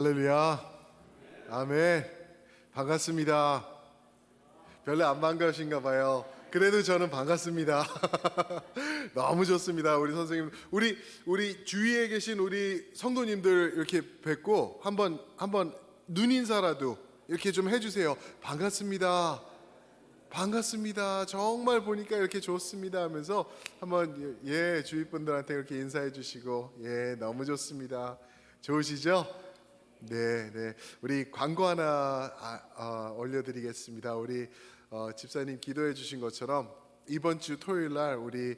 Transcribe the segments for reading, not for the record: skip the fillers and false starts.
할렐루야. 아멘. 반갑습니다. 별로 안 반가우신가 봐요. 그래도 저는 반갑습니다. 너무 좋습니다. 우리 선생님, 우리 주위에 계신 우리 성도님들 이렇게 뵙고 한번 눈인사라도 이렇게 좀 해주세요. 반갑습니다. 반갑습니다. 정말 보니까 이렇게 좋습니다 하면서 한번 주위 분들한테 이렇게 인사해 주시고 너무 좋습니다. 좋으시죠? 네. 우리 광고 하나 올려드리겠습니다. 우리 집사님 기도해 주신 것처럼 이번 주 토요일 날 우리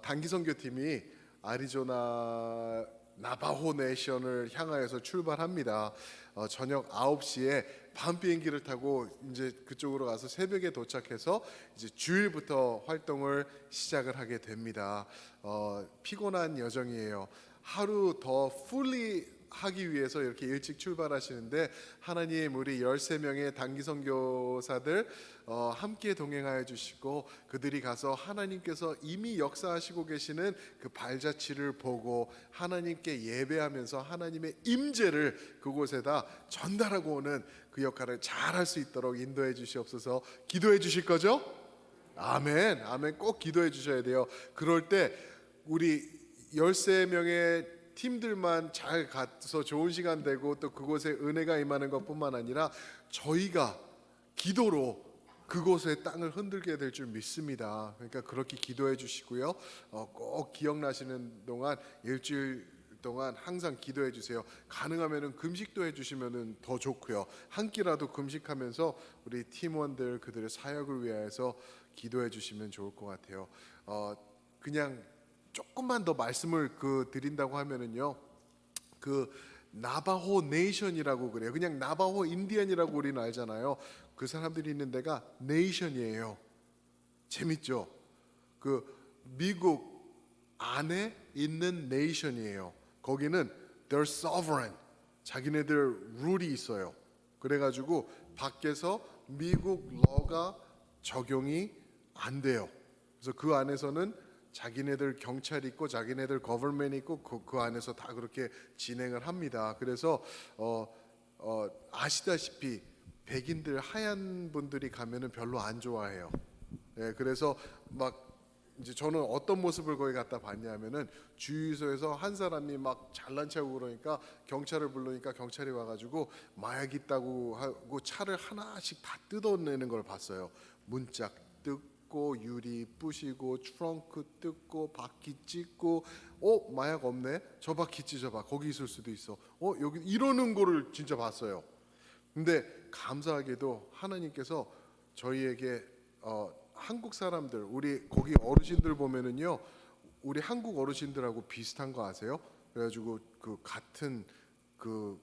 단기 선교팀이 아리조나 나바호 네이션을 향하여서 출발합니다. 저녁 9시에 밤 비행기를 타고 이제 그쪽으로 가서 새벽에 도착해서 이제 주일부터 활동을 시작을 하게 됩니다. 피곤한 여정이에요. 하루 더 풀리 하기 위해서 이렇게 일찍 출발하시는데 하나님 우리 13명의 단기 선교사들 함께 동행하여 주시고 그들이 가서 하나님께서 이미 역사하시고 계시는 그 발자취를 보고 하나님께 예배하면서 하나님의 임재를 그곳에다 전달하고 오는 그 역할을 잘 할 수 있도록 인도해 주시옵소서. 기도해 주실 거죠? 아멘. 꼭 기도해 주셔야 돼요. 그럴 때 우리 13명의 팀들만 잘 가서 좋은 시간 되고 또 그곳에 은혜가 임하는 것뿐만 아니라 저희가 기도로 그곳의 땅을 흔들게 될 줄 믿습니다. 그러니까 그렇게 기도해 주시고요. 꼭 기억나시는 동안 일주일 동안 항상 기도해 주세요. 가능하면은 금식도 해 주시면은 더 좋고요. 한 끼라도 금식하면서 우리 팀원들 그들의 사역을 위하여서 기도해 주시면 좋을 것 같아요. 그냥 조금만 더 말씀을 드린다고 하면은요, 그 나바호 네이션이라고 그래요. 그냥 나바호 인디언이라고 우리는 알잖아요. 그 사람들이 있는 데가 네이션이에요. 재밌죠? 그 미국 안에 있는 네이션이에요. 거기는 they're sovereign. 자기네들 룰이 있어요. 그래가지고 밖에서 미국 러가 적용이 안 돼요. 그래서 그 안에서는 자기네들 경찰 있고 자기네들 거버먼트 있고 그 안에서 다 그렇게 진행을 합니다. 그래서 아시다시피 백인들 하얀 분들이 가면은 별로 안 좋아해요. 그래서 막 이제 저는 어떤 모습을 거기 갖다 봤냐면은 주유소에서 한 사람이 막 잘난 척하고 그러니까 경찰을 부르니까 경찰이 와가지고 마약 있다고 하고 차를 하나씩 다 뜯어내는 걸 봤어요. 문짝 뜯고 유리 부시고 트렁크 뜯고 바퀴 찢고 마약 없네 저 바퀴 찢어봐 거기 있을 수도 있어 여기 이러는 거를 진짜 봤어요. 근데 감사하게도 하나님께서 저희에게 한국 사람들 우리 거기 어르신들 보면은요 우리 한국 어르신들하고 비슷한 거 아세요? 그래가지고 그 같은 그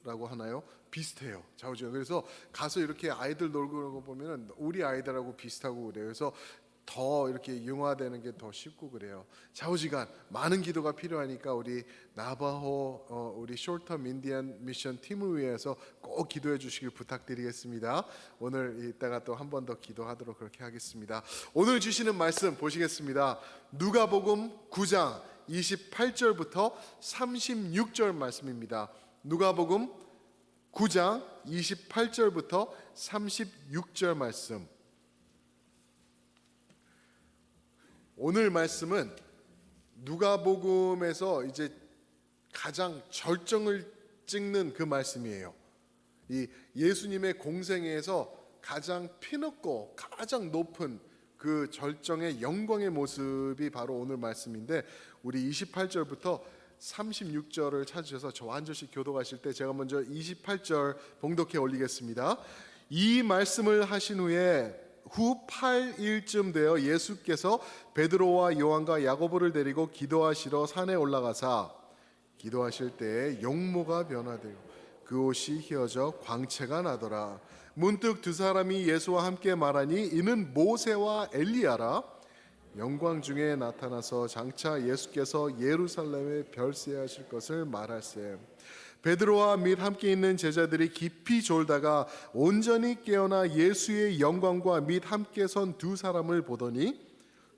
과라고 하나요? 비슷해요. 좌우지간. 그래서 가서 이렇게 아이들 놀고 그런 거 보면은 우리 아이들하고 비슷하고 그래요. 그래서 더 이렇게 융화되는 게 더 쉽고 그래요. 좌우지간 많은 기도가 필요하니까 우리 나바호 우리 숄텀 인디안 미션 팀을 위해서 꼭 기도해 주시길 부탁드리겠습니다. 오늘 이따가 또 한 번 더 기도하도록 그렇게 하겠습니다. 오늘 주시는 말씀 보시겠습니다. 누가복음 9장 28절부터 36절 말씀입니다. 누가복음 9장 28절부터 36절 말씀. 오늘 말씀은 누가복음에서 이제 가장 절정을 찍는 그 말씀이에요. 이 예수님의 공생애에서 가장 피높고 가장 높은 그 절정의 영광의 모습이 바로 오늘 말씀인데 우리 28절부터 36절을 찾으셔서 저 한 절씩 교독하실 때 제가 먼저 28절 봉독해 올리겠습니다. 이 말씀을 하신 후에 후 8일쯤 되어 예수께서 베드로와 요한과 야고보를 데리고 기도하시러 산에 올라가사 기도하실 때에 용모가 변화되고 그 옷이 휘어져 광채가 나더라. 문득 두 사람이 예수와 함께 말하니 이는 모세와 엘리야라. 영광 중에 나타나서 장차 예수께서 예루살렘에 별세하실 것을 말할세. 베드로와 및 함께 있는 제자들이 깊이 졸다가 온전히 깨어나 예수의 영광과 및 함께 선 두 사람을 보더니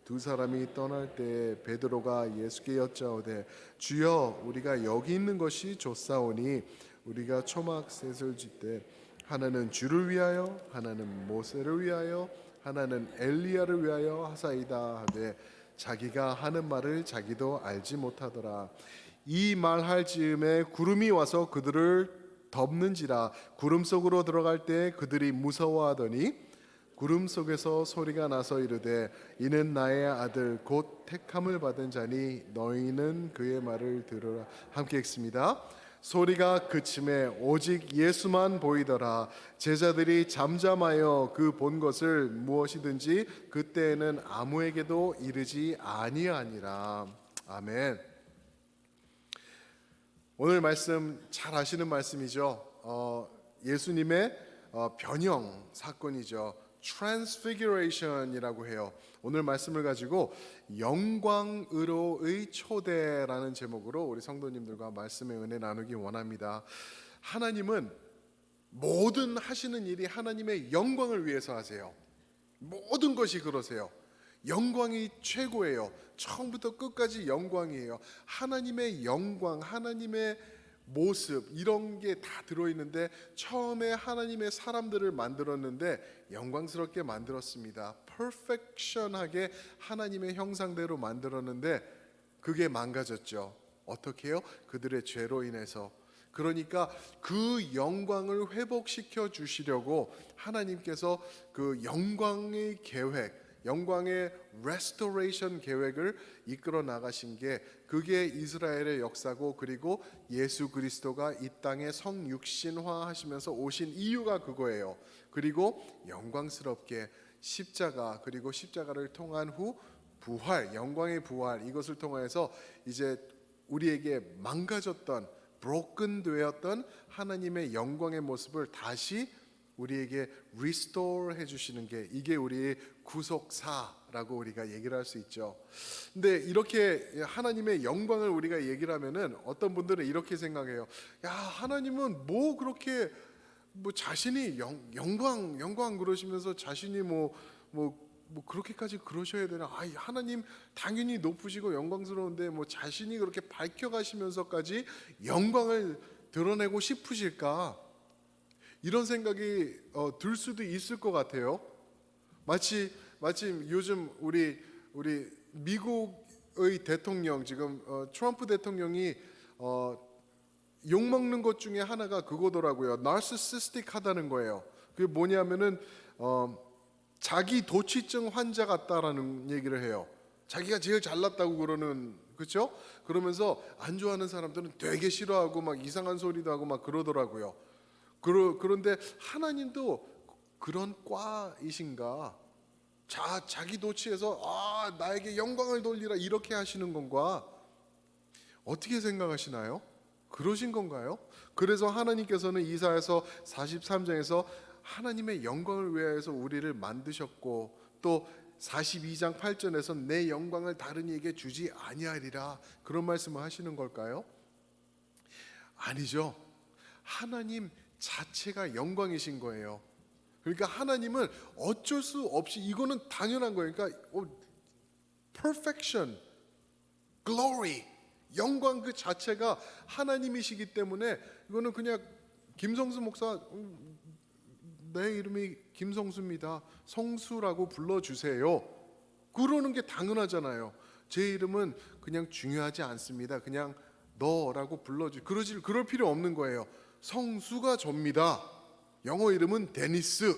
두 사람이 떠날 때 베드로가 예수께 여짜오되 주여 우리가 여기 있는 것이 좋사오니 우리가 초막셋을 짓되 하나는 주를 위하여 하나는 모세를 위하여 하나는 엘리야를 위하여 하사이다 하되 자기가 하는 말을 자기도 알지 못하더라. 이 말할 즈음에 구름이 와서 그들을 덮는지라. 구름 속으로 들어갈 때 그들이 무서워하더니 구름 속에서 소리가 나서 이르되 이는 나의 아들 곧 택함을 받은 자니 너희는 그의 말을 들으라. 함께 읽습니다. 소리가 그침에 오직 예수만 보이더라. 제자들이 잠잠하여 그 본 것을 무엇이든지 그때에는 아무에게도 이르지 아니하니라. 아멘. 오늘 말씀 잘 아시는 말씀이죠. 예수님의 변형 사건이죠. Transfiguration이라고 해요. 오늘 말씀을 가지고 영광으로의 초대라는 제목으로 우리 성도님들과 말씀의 은혜 나누기 원합니다. 하나님은 모든 하시는 일이 하나님의 영광을 위해서 하세요. 모든 것이 그러세요. 영광이 최고예요. 처음부터 끝까지 영광이에요. 하나님의 영광, 하나님의 모습 이런 게 다 들어있는데 처음에 하나님의 사람들을 만들었는데 영광스럽게 만들었습니다. 퍼펙션하게 하나님의 형상대로 만들었는데 그게 망가졌죠. 어떻게 해요? 그들의 죄로 인해서. 그러니까 그 영광을 회복시켜 주시려고 하나님께서 그 영광의 계획, 영광의 레스토레이션 계획을 이끌어 나가신 게 그게 이스라엘의 역사고, 그리고 예수 그리스도가 이 땅에 성육신화 하시면서 오신 이유가 그거예요. 그리고 영광스럽게 십자가, 그리고 십자가를 통한 후 부활, 영광의 부활, 이것을 통해서 이제 우리에게 망가졌던, broken 되었던 하나님의 영광의 모습을 다시 우리에게 restore 해주시는 게, 이게 우리의 구속사라고 우리가 얘기를 할 수 있죠. 근데 이렇게 하나님의 영광을 우리가 얘기를 하면은 어떤 분들은 이렇게 생각해요. 야, 하나님은 뭐 그렇게 뭐 자신이 영광 그러시면서 자신이 뭐 그렇게까지 그러셔야 되나? 아이, 하나님 당연히 높으시고 영광스러운데 뭐 자신이 그렇게 밝혀가시면서까지 영광을 드러내고 싶으실까? 이런 생각이 들 수도 있을 것 같아요. 마치 요즘 우리 미국의 대통령, 지금 트럼프 대통령이 욕 먹는 것 중에 하나가 그거더라고요. 나르시시스틱하다는 거예요. 그게 뭐냐면은 자기 도취증 환자 같다라는 얘기를 해요. 자기가 제일 잘났다고 그러는, 그렇죠? 그러면서 안 좋아하는 사람들은 되게 싫어하고 막 이상한 소리도 하고 막 그러더라고요. 그런데 하나님도 그런 과이신가? 자기 도취해서 나에게 영광을 돌리라 이렇게 하시는 건가? 어떻게 생각하시나요? 그러신 건가요? 그래서 하나님께서는 이사야서 43장에서 하나님의 영광을 위하여서 우리를 만드셨고, 또 42장 8절에서 내 영광을 다른 이에게 주지 아니하리라, 그런 말씀을 하시는 걸까요? 아니죠. 하나님 자체가 영광이신 거예요. 그러니까 하나님은 어쩔 수 없이, 이거는 당연한 거예요. 그러니까 perfection, glory, 영광 그 자체가 하나님이시기 때문에 이거는 그냥 김성수 목사, 내 이름이 김성수입니다, 성수라고 불러주세요, 그러는 게 당연하잖아요. 제 이름은 그냥 중요하지 않습니다, 그냥 너라고 그럴 필요 없는 거예요. 성수가 접니다. 영어 이름은 데니스,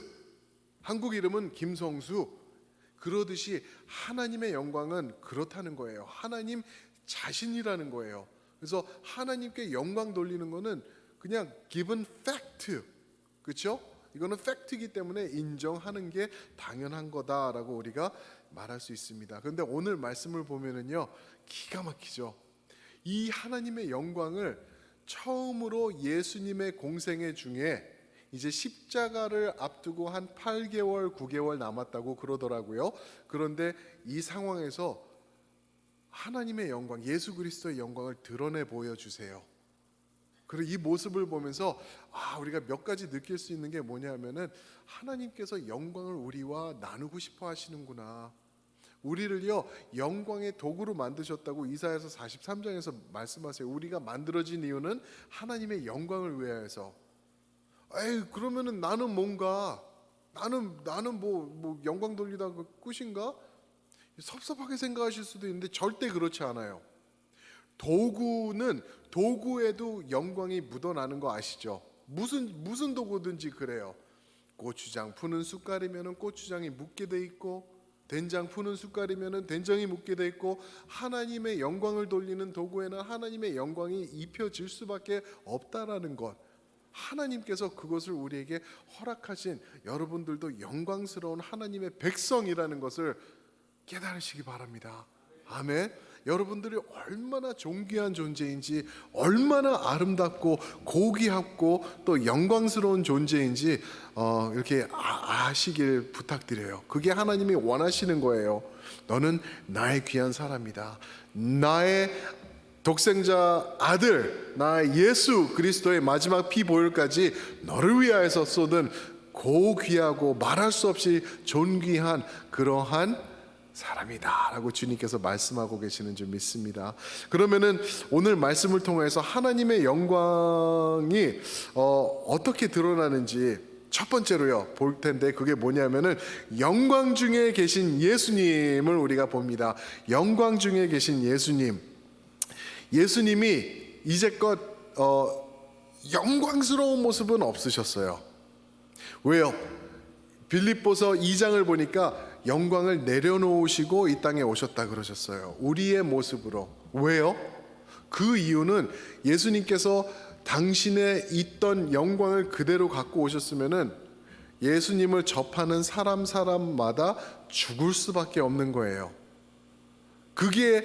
한국 이름은 김성수. 그러듯이 하나님의 영광은 그렇다는 거예요. 하나님 자신이라는 거예요. 그래서 하나님께 영광 돌리는 거는 그냥 given fact, 그렇죠? 이거는 팩트이기 때문에 인정하는 게 당연한 거다라고 우리가 말할 수 있습니다. 그런데 오늘 말씀을 보면은요, 기가 막히죠. 이 하나님의 영광을 처음으로 예수님의 공생애 중에 이제 십자가를 앞두고 한 8개월, 9개월 남았다고 그러더라고요. 그런데 이 상황에서 하나님의 영광, 예수 그리스도의 영광을 드러내 보여주세요. 그리고 이 모습을 보면서 우리가 몇 가지 느낄 수 있는 게 뭐냐면은 하나님께서 영광을 우리와 나누고 싶어 하시는구나. 우리를요 영광의 도구로 만드셨다고 이사야서 43장에서 말씀하세요. 우리가 만들어진 이유는 하나님의 영광을 위하여서. 에이, 그러면은 나는 뭔가 나는 뭐 영광 돌리다 그 끝인가? 섭섭하게 생각하실 수도 있는데 절대 그렇지 않아요. 도구에도 영광이 묻어나는 거 아시죠? 무슨 도구든지 그래요. 고추장 푸는 숟갈이면은 고추장이 묻게 돼 있고, 된장 푸는 숟갈이면은 된장이 묻게 돼 있고, 하나님의 영광을 돌리는 도구에는 하나님의 영광이 입혀질 수밖에 없다라는 것. 하나님께서 그것을 우리에게 허락하신, 여러분들도 영광스러운 하나님의 백성이라는 것을 깨달으시기 바랍니다. 아멘. 여러분들이 얼마나 존귀한 존재인지, 얼마나 아름답고 고귀하고 또 영광스러운 존재인지 이렇게 아시길 부탁드려요. 그게 하나님이 원하시는 거예요. 너는 나의 귀한 사람이다. 나의 독생자 아들, 나의 예수 그리스도의 마지막 피 보혈까지 너를 위하여서 쏟은 고귀하고 말할 수 없이 존귀한 그러한 사람이다라고 주님께서 말씀하고 계시는 줄 믿습니다. 그러면은 오늘 말씀을 통해서 하나님의 영광이 어떻게 드러나는지 첫 번째로요 볼 텐데, 그게 뭐냐면은 영광 중에 계신 예수님을 우리가 봅니다. 영광 중에 계신 예수님이 이제껏 영광스러운 모습은 없으셨어요. 왜요? 빌립보서 2장을 보니까 영광을 내려놓으시고 이 땅에 오셨다 그러셨어요. 우리의 모습으로. 왜요? 그 이유는 예수님께서 당신의 있던 영광을 그대로 갖고 오셨으면은 예수님을 접하는 사람마다 죽을 수밖에 없는 거예요. 그게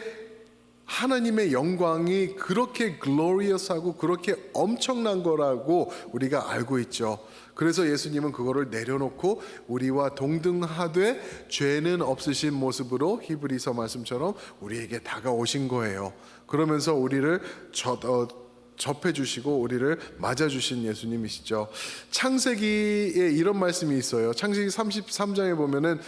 하나님의 영광이 그렇게 글로리어스하고 그렇게 엄청난 거라고 우리가 알고 있죠. 그래서 예수님은 그거를 내려놓고 우리와 동등하되 죄는 없으신 모습으로 히브리서 말씀처럼 우리에게 다가오신 거예요. 그러면서 우리를 접해 주시고 우리를 맞아 주신 예수님이시죠. 창세기에 이런 말씀이 있어요. 창세기 33장에 보면은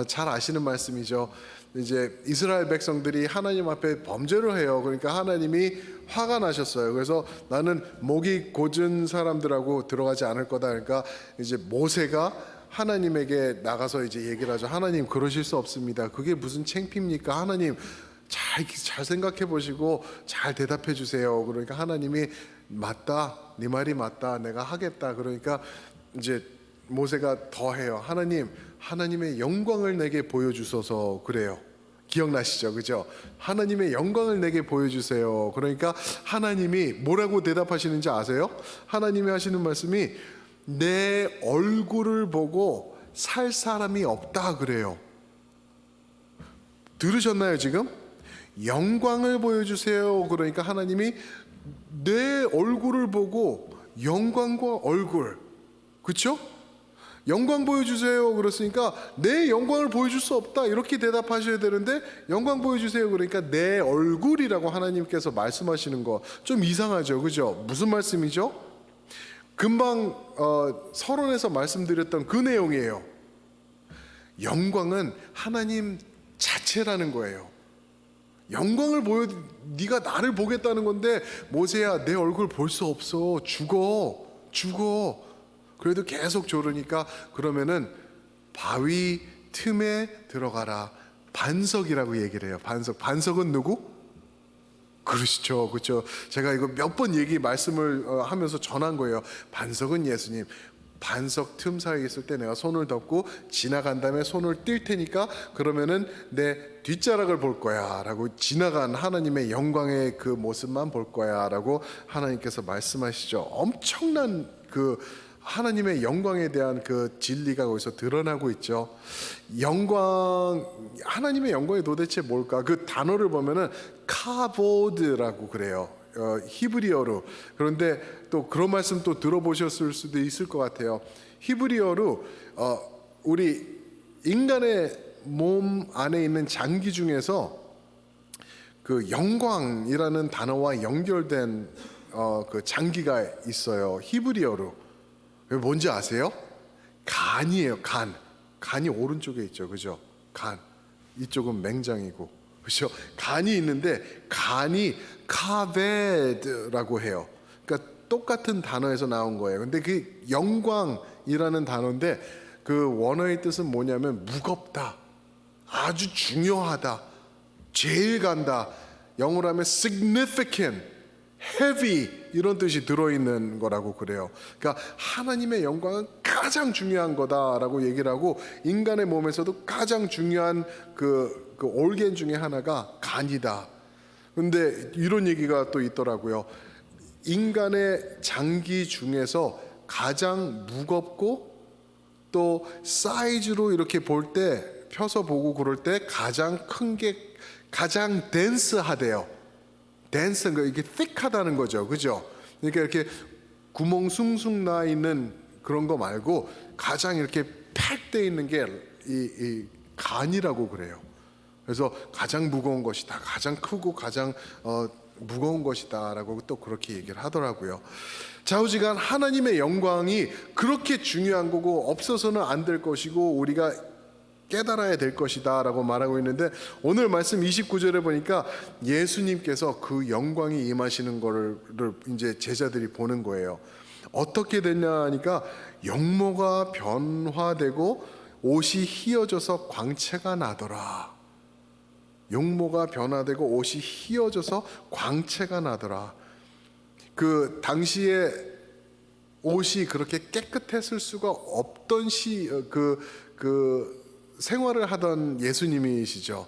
잘 아시는 말씀이죠. 이제 이스라엘 백성들이 하나님 앞에 범죄를 해요. 그러니까 하나님이 화가 나셨어요. 그래서 나는 목이 곧은 사람들하고 들어가지 않을 거다. 그러니까 이제 모세가 하나님에게 나가서 이제 얘기를 하죠. 하나님, 그러실 수 없습니다. 그게 무슨 창피입니까? 하나님, 잘 생각해 보시고 잘 대답해 주세요. 그러니까 하나님이 맞다, 네 말이 맞다, 내가 하겠다. 그러니까 이제 모세가 더 해요. 하나님의 영광을 내게 보여주소서. 그래요. 기억나시죠? 그죠? 하나님의 영광을 내게 보여주세요. 그러니까 하나님이 뭐라고 대답하시는지 아세요? 하나님이 하시는 말씀이 내 얼굴을 보고 살 사람이 없다 그래요. 들으셨나요 지금? 영광을 보여주세요. 그러니까 하나님이 내 얼굴을 보고, 영광과 얼굴, 그렇죠? 영광 보여주세요. 그랬으니까 내 영광을 보여줄 수 없다 이렇게 대답하셔야 되는데, 영광 보여주세요. 그러니까 내 얼굴이라고 하나님께서 말씀하시는 거 좀 이상하죠, 그죠? 무슨 말씀이죠? 금방 서론에서 말씀드렸던 그 내용이에요. 영광은 하나님 자체라는 거예요. 영광을 네가 나를 보겠다는 건데, 모세야 내 얼굴 볼 수 없어. 죽어. 그래도 계속 조르니까 그러면은 바위 틈에 들어가라. 반석이라고 얘기를 해요. 반석은 누구? 그러시죠, 그렇죠. 제가 이거 몇 번 말씀을 하면서 전한 거예요. 반석은 예수님. 반석 틈 사이에 있을 때 내가 손을 덮고 지나간 다음에 손을 뗄 테니까 그러면은 내 뒷자락을 볼 거야 라고, 지나간 하나님의 영광의 그 모습만 볼 거야 라고 하나님께서 말씀하시죠. 엄청난 그 하나님의 영광에 대한 그 진리가 거기서 드러나고 있죠. 하나님의 영광이 도대체 뭘까? 그 단어를 보면은 카보드라고 그래요. 히브리어로. 그런데 또 그런 말씀 또 들어보셨을 수도 있을 것 같아요. 히브리어로 우리 인간의 몸 안에 있는 장기 중에서 그 영광이라는 단어와 연결된 그 장기가 있어요. 히브리어로. 뭔지 아세요? 간이에요. 간이 오른쪽에 있죠, 그죠? 간. 이쪽은 맹장이고, 그렇죠? 간이 있는데 간이 카베드라고 해요. 그러니까 똑같은 단어에서 나온 거예요. 근데 그 영광이라는 단어인데 그 원어의 뜻은 뭐냐면 무겁다, 아주 중요하다, 제일 간다. 영어로 하면 significant, heavy 이런 뜻이 들어있는 거라고 그래요. 그러니까 하나님의 영광은 가장 중요한 거다라고 얘기를 하고, 인간의 몸에서도 가장 중요한 그 올겐 중에 하나가 간이다. 근데 이런 얘기가 또 있더라고요. 인간의 장기 중에서 가장 무겁고 또 사이즈로 이렇게 볼 때, 펴서 보고 그럴 때 가장 큰 게 가장 덴스하대요. 덴스가 이게 thick하다는 거죠, 그죠? 그러니까 이렇게 구멍 숭숭 나 있는 그런 거 말고 가장 이렇게 팩돼 있는 게 이 간이라고 그래요. 그래서 가장 무거운 것이다, 가장 크고 가장 무거운 것이다라고 또 그렇게 얘기를 하더라고요. 좌우지간 하나님의 영광이 그렇게 중요한 거고 없어서는 안 될 것이고 우리가 깨달아야 될 것이다 라고 말하고 있는데, 오늘 말씀 29절에 보니까 예수님께서 그 영광이 임하시는 거를 이제 제자들이 보는 거예요. 어떻게 됐냐 하니까 영모가 변화되고 옷이 휘어져서 광채가 나더라. 용모가 변화되고 옷이 휘어져서 광채가 나더라. 그 당시에 옷이 그렇게 깨끗했을 수가 없던 그 생활을 하던 예수님이시죠.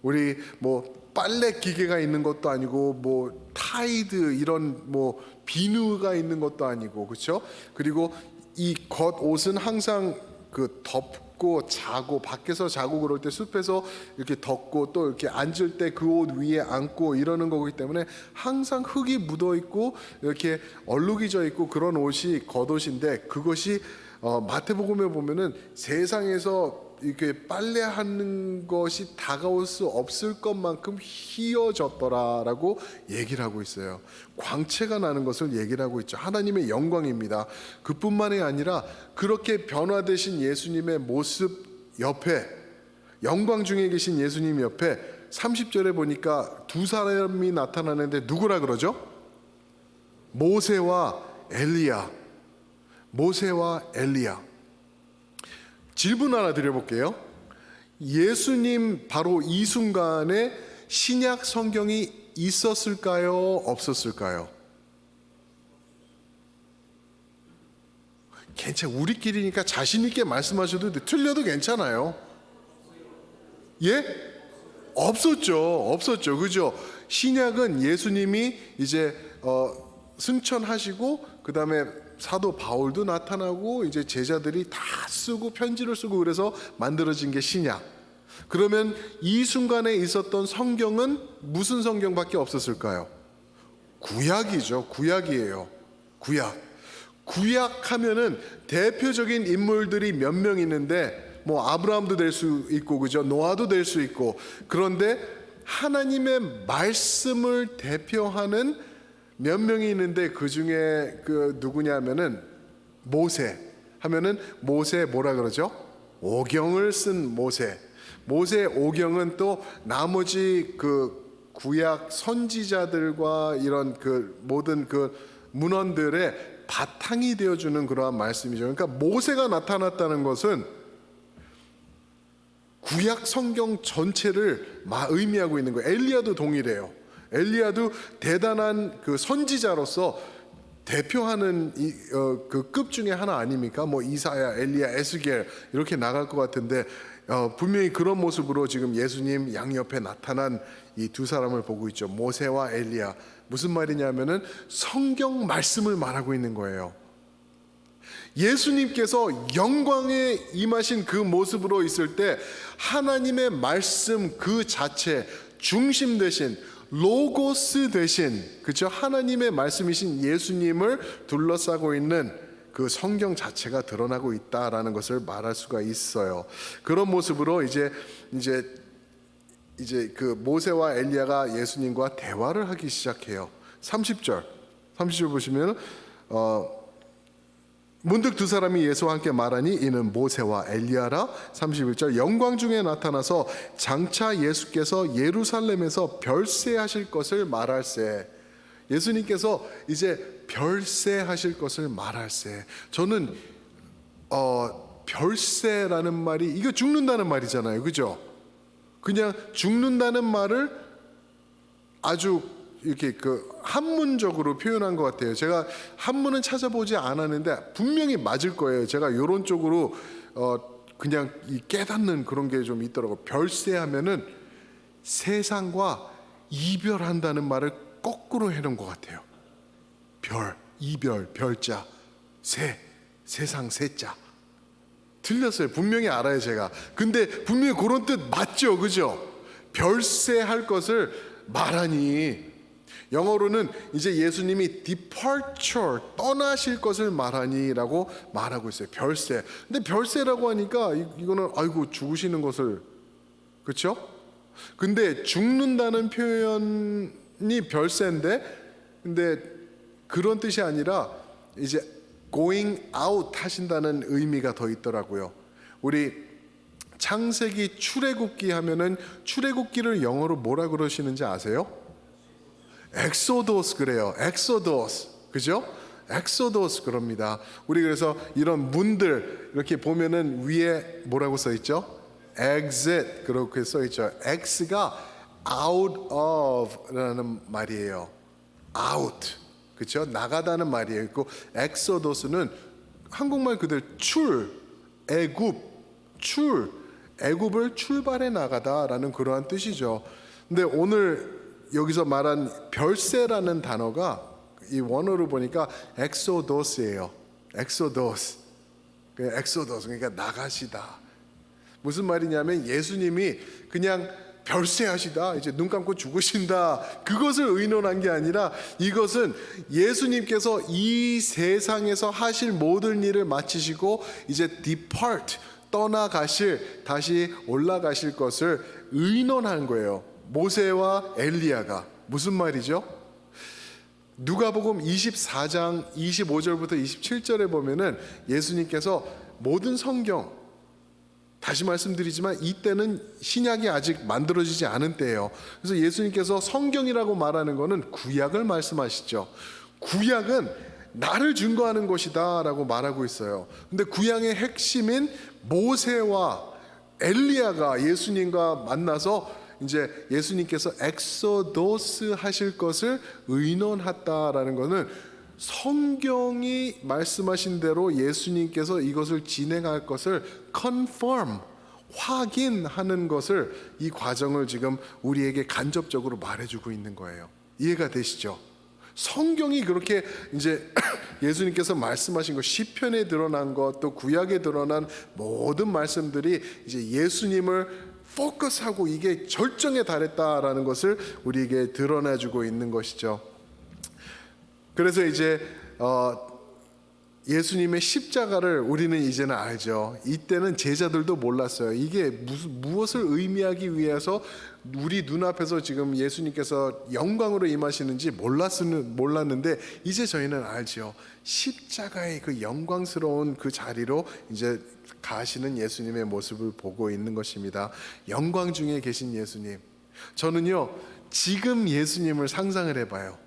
우리 뭐 빨래 기계가 있는 것도 아니고 뭐 타이드 이런 뭐 비누가 있는 것도 아니고, 그렇죠? 그리고 이 겉옷은 항상 그 덮고 자고, 밖에서 자고 그럴 때 숲에서 이렇게 덮고 또 이렇게 앉을 때 그 옷 위에 앉고 이러는 거기 때문에 항상 흙이 묻어 있고 이렇게 얼룩이 져 있고 그런 옷이 겉옷인데, 그것이 마태복음에 보면은 세상에서 이렇게 빨래하는 것이 다가올 수 없을 것만큼 휘어졌더라라고 얘기를 하고 있어요. 광채가 나는 것을 얘기를 하고 있죠. 하나님의 영광입니다. 그뿐만이 아니라 그렇게 변화되신 예수님의 모습 옆에, 영광 중에 계신 예수님 옆에 30절에 보니까 두 사람이 나타나는데 누구라 그러죠? 모세와 엘리야. 모세와 엘리야. 질문 하나 드려볼게요. 예수님 바로 이 순간에 신약 성경이 있었을까요? 없었을까요? 우리끼리니까 자신 있게 말씀하셔도 돼. 틀려도 괜찮아요. 예? 없었죠. 그죠? 신약은 예수님이 이제 승천하시고 그 다음에 사도 바울도 나타나고 이제 제자들이 다 쓰고 편지를 쓰고 그래서 만들어진 게 신약. 그러면 이 순간에 있었던 성경은 무슨 성경밖에 없었을까요? 구약이죠. 구약이에요. 구약 하면은 대표적인 인물들이 몇 명 있는데 뭐 아브라함도 될 수 있고, 그죠? 노아도 될 수 있고. 그런데 하나님의 말씀을 대표하는 몇 명이 있는데 그 중에 그 누구냐면은 모세 하면은 모세 뭐라 그러죠? 오경을 쓴 모세. 모세 오경은 또 나머지 그 구약 선지자들과 이런 그 모든 그 문헌들의 바탕이 되어주는 그러한 말씀이죠. 그러니까 모세가 나타났다는 것은 구약 성경 전체를 의미하고 있는 거예요. 엘리야도 동일해요. 엘리야도 대단한 그 선지자로서 대표하는 그 급 중에 하나 아닙니까? 뭐 이사야, 엘리야, 에스겔 이렇게 나갈 것 같은데 분명히 그런 모습으로 지금 예수님 양옆에 나타난 이 두 사람을 보고 있죠. 모세와 엘리야. 무슨 말이냐면은 성경 말씀을 말하고 있는 거예요. 예수님께서 영광에 임하신 그 모습으로 있을 때 하나님의 말씀 그 자체 중심 대신 로고스 대신, 그렇죠? 하나님의 말씀이신 예수님을 둘러싸고 있는 그 성경 자체가 드러나고 있다라는 것을 말할 수가 있어요. 그런 모습으로 이제 그 모세와 엘리야가 예수님과 대화를 하기 시작해요. 30절 보시면 문득 두 사람이 예수와 함께 말하니 이는 모세와 엘리야라. 31절 영광 중에 나타나서 장차 예수께서 예루살렘에서 별세하실 것을 말할세. 예수님께서 이제 별세하실 것을 말할세. 저는 별세라는 말이 이거 죽는다는 말이잖아요, 그죠? 그냥 죽는다는 말을 아주 이렇게 그 한문적으로 표현한 것 같아요. 제가 한문은 찾아보지 않았는데 분명히 맞을 거예요. 제가 이런 쪽으로 그냥 이 깨닫는 그런 게 좀 있더라고요. 별세하면은 세상과 이별한다는 말을 거꾸로 해놓은 것 같아요. 별, 이별, 별자, 세상 세자. 틀렸어요. 분명히 알아요, 제가. 근데 분명히 그런 뜻 맞죠, 그죠? 별세할 것을 말하니. 영어로는 이제 예수님이 departure, 떠나실 것을 말하니라고 말하고 있어요. 별세. 근데 별세라고 하니까 이거는 아이고 죽으시는 것을, 그렇죠? 근데 죽는다는 표현이 별세인데, 근데 그런 뜻이 아니라 이제 going out 하신다는 의미가 더 있더라고요. 우리 창세기 출애굽기 하면은 출애굽기를 영어로 뭐라 그러시는지 아세요? 엑소도스 그래요. 엑소도스. 그죠? 엑소도스 그럽니다. 우리 그래서 이런 문들 이렇게 보면은 위에 뭐라고 써 있죠? exit 그렇게 써 있죠. X가 out of라는 말이에요. out. 그렇죠? 나가다는 말이에요. 그 엑소도스는 한국말 그대로 애굽을 출발해 나가다라는 그러한 뜻이죠. 근데 오늘 여기서 말한 별세라는 단어가 이 원어로 보니까 엑소도스예요. 엑소도스. 그러니까 나가시다. 무슨 말이냐면 예수님이 그냥 별세하시다, 이제 눈 감고 죽으신다, 그것을 의논한 게 아니라 이것은 예수님께서 이 세상에서 하실 모든 일을 마치시고 이제 depart, 떠나가실, 다시 올라가실 것을 의논한 거예요. 모세와 엘리야가. 무슨 말이죠? 누가복음 24장 25절부터 27절에 보면은 예수님께서 모든 성경, 다시 말씀드리지만 이때는 신약이 아직 만들어지지 않은 때예요. 그래서 예수님께서 성경이라고 말하는 것은 구약을 말씀하시죠. 구약은 나를 증거하는 것이다 라고 말하고 있어요. 근데 구약의 핵심인 모세와 엘리야가 예수님과 만나서 이제 예수님께서 엑소도스 하실 것을 의논했다라는 것은 성경이 말씀하신 대로 예수님께서 이것을 진행할 것을 confirm, 확인하는 것을, 이 과정을 지금 우리에게 간접적으로 말해주고 있는 거예요. 이해가 되시죠? 성경이 그렇게 이제 예수님께서 말씀하신 것, 시편에 드러난 것, 또 구약에 드러난 모든 말씀들이 이제 예수님을 포커스하고 이게 절정에 달했다라는 것을 우리에게 드러내주고 있는 것이죠. 그래서 이제 예수님의 십자가를 우리는 이제는 알죠. 이때는 제자들도 몰랐어요. 이게 무엇을 의미하기 위해서 우리 눈앞에서 지금 예수님께서 영광으로 임하시는지 몰랐는데 이제 저희는 알죠. 십자가의 그 영광스러운 그 자리로 이제 가시는 예수님의 모습을 보고 있는 것입니다. 영광 중에 계신 예수님. 저는요, 지금 예수님을 상상을 해봐요.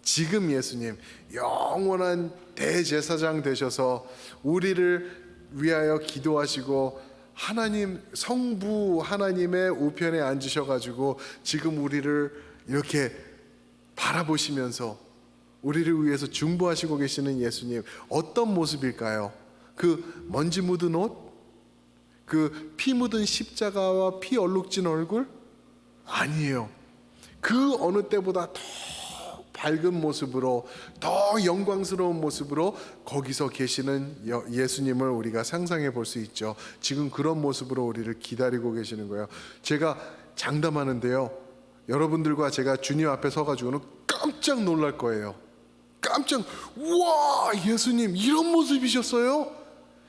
지금 예수님 영원한 대제사장 되셔서 우리를 위하여 기도하시고 하나님, 성부 하나님의 우편에 앉으셔가지고 지금 우리를 이렇게 바라보시면서 우리를 위해서 중보하시고 계시는 예수님, 어떤 모습일까요? 그 먼지 묻은 옷? 그 피 묻은 십자가와 피 얼룩진 얼굴? 아니에요. 그 어느 때보다 더 밝은 모습으로, 더 영광스러운 모습으로 거기서 계시는 예수님을 우리가 상상해 볼 수 있죠. 지금 그런 모습으로 우리를 기다리고 계시는 거예요. 제가 장담하는데요, 여러분들과 제가 주님 앞에 서가지고는 깜짝 놀랄 거예요. 와, 예수님 이런 모습이셨어요?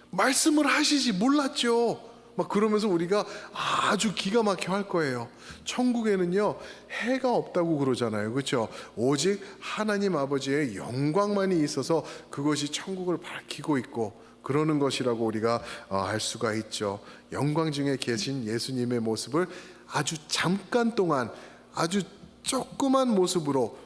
말씀을 하시지 몰랐죠. 막 그러면서 우리가 아주 기가 막혀 할 거예요. 천국에는요 해가 없다고 그러잖아요, 그렇죠? 오직 하나님 아버지의 영광만이 있어서 그것이 천국을 밝히고 있고 그러는 것이라고 우리가 알 수가 있죠. 영광 중에 계신 예수님의 모습을 아주 잠깐 동안 아주 조그만 모습으로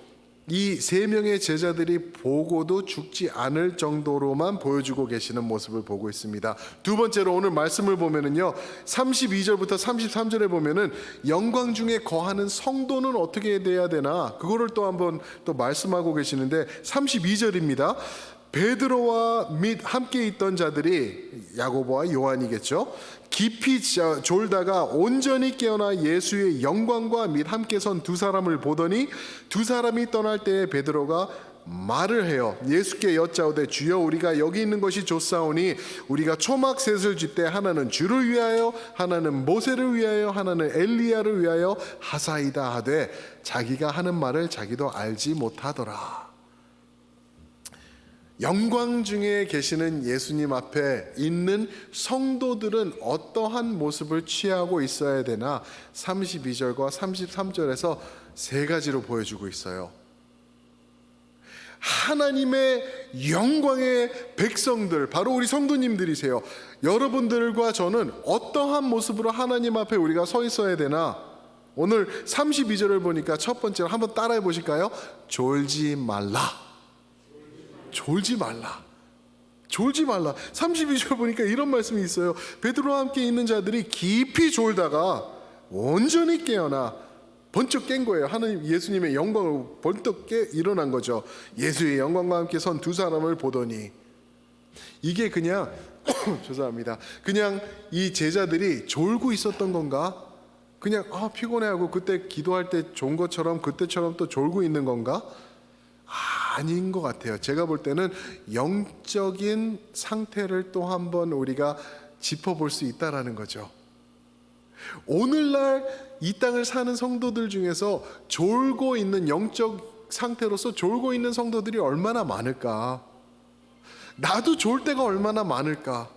이 세 명의 제자들이 보고도 죽지 않을 정도로만 보여주고 계시는 모습을 보고 있습니다. 두 번째로 오늘 말씀을 보면은요 32절부터 33절에 보면은 영광 중에 거하는 성도는 어떻게 돼야 되나 그거를 또 한번 또 말씀하고 계시는데 32절입니다. 베드로와 및 함께 있던 자들이 야고보와 요한이겠죠. 깊이 졸다가 온전히 깨어나 예수의 영광과 및 함께 선 두 사람을 보더니 두 사람이 떠날 때에 베드로가 말을 해요. 예수께 여짜오되 주여 우리가 여기 있는 것이 좋사오니 우리가 초막 셋을 쥐때 하나는 주를 위하여 하나는 모세를 위하여 하나는 엘리야를 위하여 하사이다 하되 자기가 하는 말을 자기도 알지 못하더라. 영광 중에 계시는 예수님 앞에 있는 성도들은 어떠한 모습을 취하고 있어야 되나 32절과 33절에서 세 가지로 보여주고 있어요. 하나님의 영광의 백성들, 바로 우리 성도님들이세요. 여러분들과 저는 어떠한 모습으로 하나님 앞에 우리가 서 있어야 되나? 오늘 32절을 보니까 첫 번째로 한번 따라해 보실까요? 졸지 말라. 졸지 말라. 졸지 말라. 32절 보니까 이런 말씀이 있어요. 베드로와 함께 있는 자들이 깊이 졸다가 온전히 깨어나 번쩍 깬 거예요. 하나님 예수님의 영광을 번쩍 깨 일어난 거죠. 예수의 영광과 함께 선 두 사람을 보더니 이게 그냥 죄송합니다. 그냥 이 제자들이 졸고 있었던 건가? 그냥 피곤해하고 그때 기도할 때 좋은 것처럼 그때처럼 또 졸고 있는 건가? 아닌 것 같아요. 제가 볼 때는 영적인 상태를 또 한번 우리가 짚어볼 수 있다라는 거죠. 오늘날 이 땅을 사는 성도들 중에서 졸고 있는 영적 상태로서 졸고 있는 성도들이 얼마나 많을까? 나도 졸 때가 얼마나 많을까?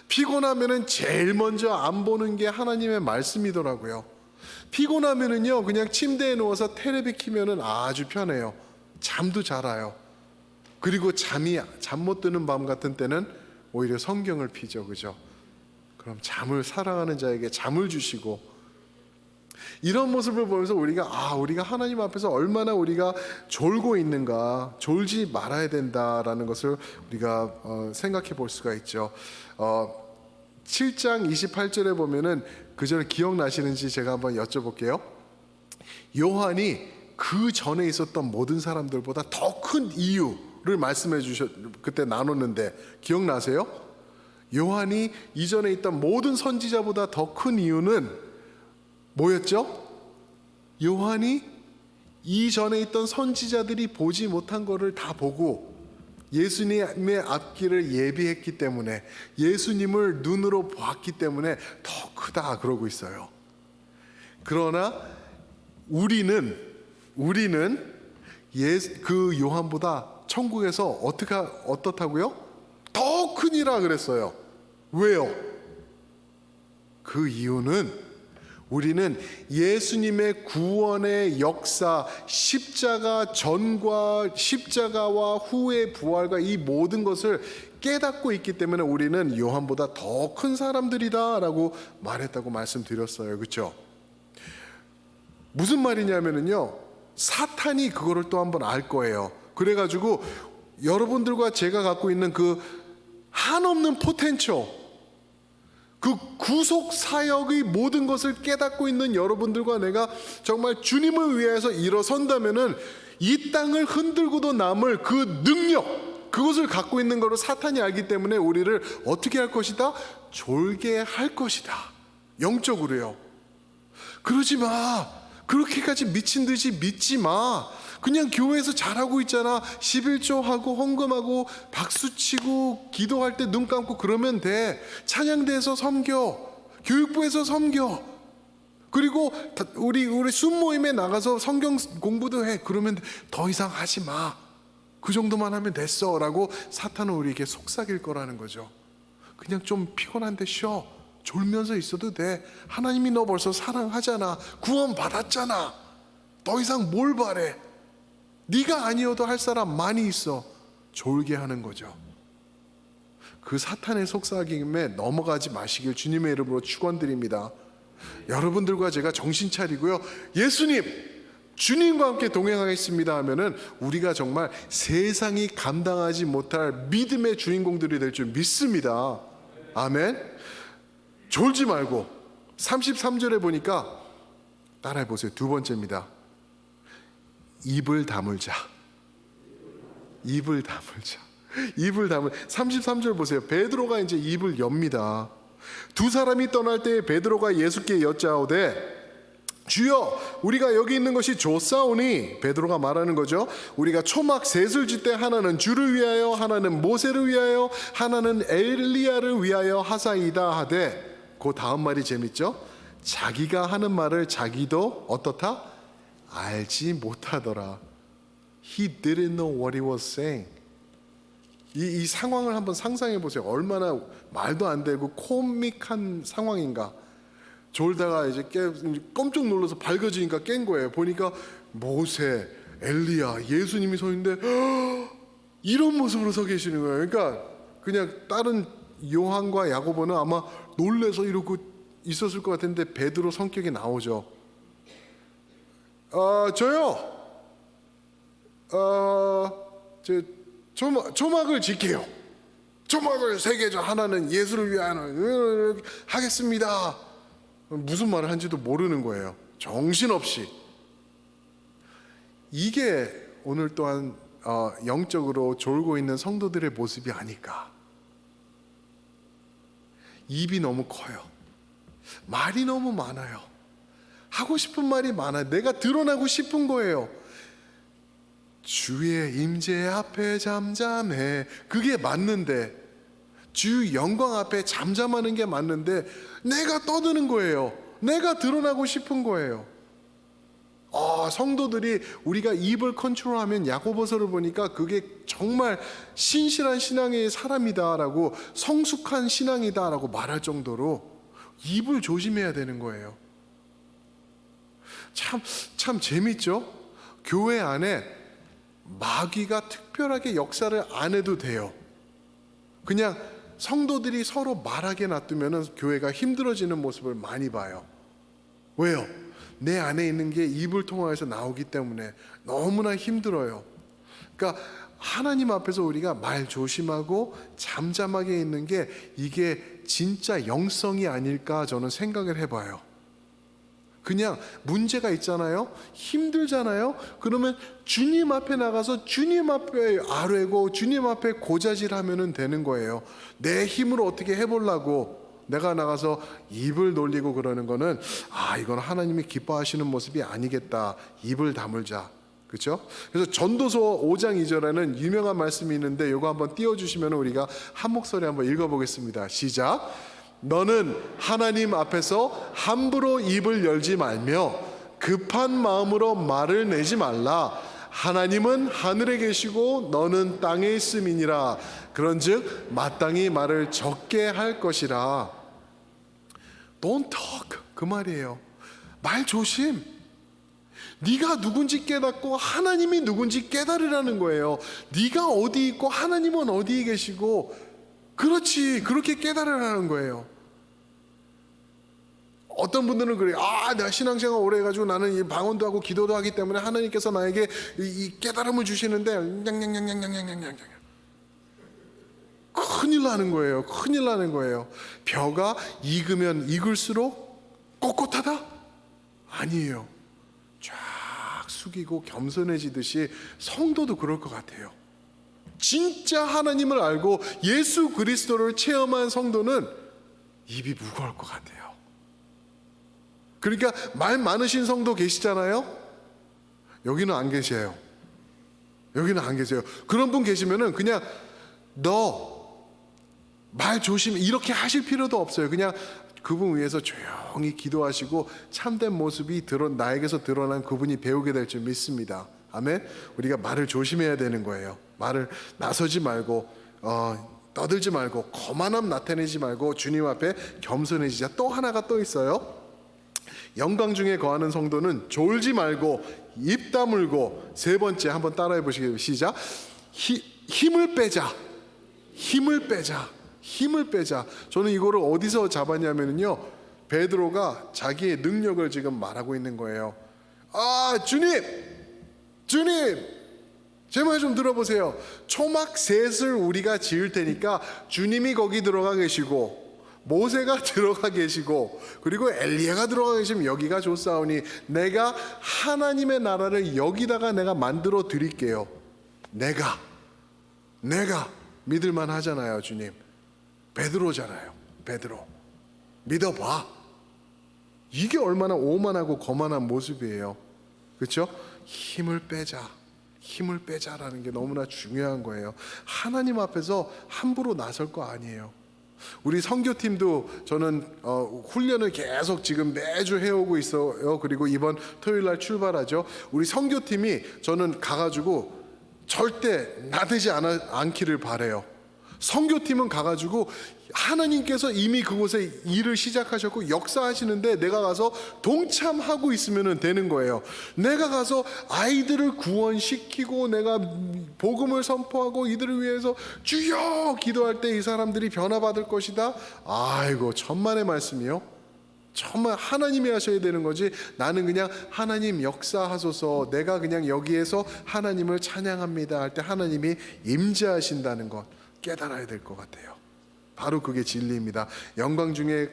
피곤하면은 제일 먼저 안 보는 게 하나님의 말씀이더라고요. 피곤하면은요 그냥 침대에 누워서 테레비 키면은 아주 편해요. 잠도 잘 와요. 그리고 잠 못 드는 밤 같은 때는 오히려 성경을 피죠, 그죠? 그럼 잠을 사랑하는 자에게 잠을 주시고 이런 모습을 보면서 우리가 하나님 앞에서 얼마나 우리가 졸고 있는가, 졸지 말아야 된다라는 것을 우리가 생각해 볼 수가 있죠. 7장 28절에 보면은 그 절 기억나시는지 제가 한번 여쭤볼게요. 요한이 그 전에 있었던 모든 사람들보다 더 큰 이유를 말씀해 그때 나눴는데 기억나세요? 요한이 이전에 있던 모든 선지자보다 더 큰 이유는 뭐였죠? 요한이 이전에 있던 선지자들이 보지 못한 것을 다 보고 예수님의 앞길을 예비했기 때문에 예수님을 눈으로 보았기 때문에 더 크다 그러고 있어요. 그러나 우리는 그 요한보다 천국에서 어떻다고요? 더 크니라 그랬어요. 왜요? 그 이유는 우리는 예수님의 구원의 역사, 십자가 전과 십자가와 후의 부활과 이 모든 것을 깨닫고 있기 때문에 우리는 요한보다 더 큰 사람들이다라고 말했다고 말씀드렸어요. 그렇죠? 무슨 말이냐면요, 사탄이 그거를 또 한번 알 거예요. 그래가지고 여러분들과 제가 갖고 있는 그 한없는 포텐셜, 그 구속 사역의 모든 것을 깨닫고 있는 여러분들과 내가 정말 주님을 위해서 일어선다면은 이 땅을 흔들고도 남을 그 능력, 그것을 갖고 있는 것을 사탄이 알기 때문에 우리를 어떻게 할 것이다? 졸게 할 것이다. 영적으로요. 그러지 마. 그렇게까지 미친 듯이 믿지 마. 그냥 교회에서 잘하고 있잖아. 11조 하고 헌금하고 박수치고 기도할 때 눈 감고 그러면 돼. 찬양대에서 섬겨. 교육부에서 섬겨. 그리고 우리 순모임에 나가서 성경 공부도 해. 그러면 더 이상 하지 마. 그 정도만 하면 됐어 라고 사탄은 우리에게 속삭일 거라는 거죠. 그냥 좀 피곤한데 쉬어. 졸면서 있어도 돼. 하나님이 너 벌써 사랑하잖아. 구원 받았잖아. 더 이상 뭘 바래? 네가 아니어도 할 사람 많이 있어. 졸게 하는 거죠. 그 사탄의 속삭임에 넘어가지 마시길 주님의 이름으로 축원드립니다. 여러분들과 제가 정신 차리고요, 예수님, 주님과 함께 동행하겠습니다 하면은 우리가 정말 세상이 감당하지 못할 믿음의 주인공들이 될 줄 믿습니다. 아멘. 졸지 말고 33절에 보니까 따라해 보세요. 두 번째입니다. 입을 다물자. 입을 다물자. 입을 다물. 33절 보세요. 베드로가 이제 입을 엽니다. 두 사람이 떠날 때 베드로가 예수께 여짜오되 주여, 우리가 여기 있는 것이 좋사오니, 베드로가 말하는 거죠. 우리가 초막 셋을 짓되 하나는 주를 위하여, 하나는 모세를 위하여, 하나는 엘리야를 위하여 하사이다 하되, 그 다음 말이 재밌죠. 자기가 하는 말을 자기도 어떻다? 알지 못하더라. He didn't know what he was saying. 이 상황을 한번 상상해 보세요. 얼마나 말도 안 되고 코믹한 상황인가. 졸다가 이제 깜짝 놀라서 밝아지니까 깬 거예요. 보니까 모세, 엘리야, 예수님이 서 있는데 이런 모습으로 서 계시는 거예요. 그러니까 그냥 다른 요한과 야고보는 아마 놀래서 이러고 있었을 것 같은데 베드로 성격이 나오죠. 저요. 조막을 짓게요. 조막을 세 개죠. 하나는 예수를 위하여 하겠습니다. 무슨 말을 한지도 모르는 거예요. 정신없이. 이게 오늘 또한 영적으로 졸고 있는 성도들의 모습이 아닐까. 입이 너무 커요. 말이 너무 많아요. 하고 싶은 말이 많아요. 내가 드러나고 싶은 거예요. 주의 임재 앞에 잠잠해. 그게 맞는데, 주 영광 앞에 잠잠하는 게 맞는데 내가 떠드는 거예요. 내가 드러나고 싶은 거예요. 성도들이 우리가 입을 컨트롤하면, 야고보서를 보니까 그게 정말 신실한 신앙의 사람이다라고, 성숙한 신앙이다라고 말할 정도로 입을 조심해야 되는 거예요. 참 재밌죠? 교회 안에 마귀가 특별하게 역사를 안 해도 돼요. 그냥 성도들이 서로 말하게 놔두면 교회가 힘들어지는 모습을 많이 봐요. 왜요? 내 안에 있는 게 입을 통해서 나오기 때문에 너무나 힘들어요. 그러니까 하나님 앞에서 우리가 말 조심하고 잠잠하게 있는 게 이게 진짜 영성이 아닐까 저는 생각을 해봐요. 그냥 문제가 있잖아요. 힘들잖아요. 그러면 주님 앞에 나가서 주님 앞에 아뢰고 주님 앞에 고자질하면 되는 거예요. 내 힘으로 어떻게 해보려고 내가 나가서 입을 놀리고 그러는 거는 이건 하나님이 기뻐하시는 모습이 아니겠다. 입을 다물자. 그렇죠? 그래서 전도서 5장 2절에는 유명한 말씀이 있는데 이거 한번 띄워주시면 우리가 한 목소리 한번 읽어보겠습니다. 시작. 너는 하나님 앞에서 함부로 입을 열지 말며 급한 마음으로 말을 내지 말라. 하나님은 하늘에 계시고 너는 땅에 있음이니라. 그런즉 마땅히 말을 적게 할 것이라. Don't talk. 그 말이에요. 말 조심. 네가 누군지 깨닫고 하나님이 누군지 깨달으라는 거예요. 네가 어디 있고 하나님은 어디에 계시고, 그렇지, 그렇게 깨달으라는 거예요. 어떤 분들은 그래요. 내가 신앙생활 오래 해가지고 나는 이 방언도 하고 기도도 하기 때문에 하나님께서 나에게 이 깨달음을 주시는데 냥냥냥냥냥냥냥냥 큰일 나는 거예요. 큰일 나는 거예요. 벼가 익으면 익을수록 꼿꼿하다? 아니에요. 쫙 숙이고 겸손해지듯이 성도도 그럴 것 같아요. 진짜 하나님을 알고 예수 그리스도를 체험한 성도는 입이 무거울 것 같아요. 그러니까 말 많으신 성도 계시잖아요. 여기는 안 계세요. 여기는 안 계세요. 그런 분 계시면은 그냥 너 말 조심 이렇게 하실 필요도 없어요. 그냥 그분 위해서 조용히 기도하시고 참된 모습이 나에게서 드러난 그분이 배우게 될 줄 믿습니다. 아멘. 우리가 말을 조심해야 되는 거예요. 말을 나서지 말고 떠들지 말고 거만함 나타내지 말고 주님 앞에 겸손해지자. 또 하나가 또 있어요. 영광 중에 거하는 성도는 졸지 말고 입 다물고, 세 번째 한번 따라해 보시겠어요? 시작. 힘을 빼자. 힘을 빼자. 힘을 빼자. 저는 이거를 어디서 잡았냐면요, 베드로가 자기의 능력을 지금 말하고 있는 거예요. 아, 주님 제 말 좀 들어보세요. 초막 셋을 우리가 지을 테니까 주님이 거기 들어가 계시고 모세가 들어가 계시고 그리고 엘리야가 들어가 계시면 여기가 좋사오니 내가 하나님의 나라를 여기다가 내가 만들어 드릴게요. 내가 믿을만 하잖아요. 주님 베드로잖아요. 베드로 믿어봐. 이게 얼마나 오만하고 거만한 모습이에요. 그렇죠? 힘을 빼자라는 게 너무나 중요한 거예요. 하나님 앞에서 함부로 나설 거 아니에요. 우리 선교팀도 저는 훈련을 계속 지금 매주 해오고 있어요. 그리고 이번 토요일 날 출발하죠. 우리 선교팀이 저는 가가지고 절대 나대지 않기를 바래요. 선교팀은 가가지고 하나님께서 이미 그곳에 일을 시작하셨고 역사하시는데 내가 가서 동참하고 있으면 되는 거예요. 내가 가서 아이들을 구원시키고 내가 복음을 선포하고 이들을 위해서 주여 기도할 때 이 사람들이 변화받을 것이다. 아이고, 천만의 말씀이요. 정말 하나님이 하셔야 되는 거지. 나는 그냥 하나님 역사하소서, 내가 그냥 여기에서 하나님을 찬양합니다 할 때 하나님이 임재하신다는 것 깨달아야 될 것 같아요. 바로 그게 진리입니다. 영광 중에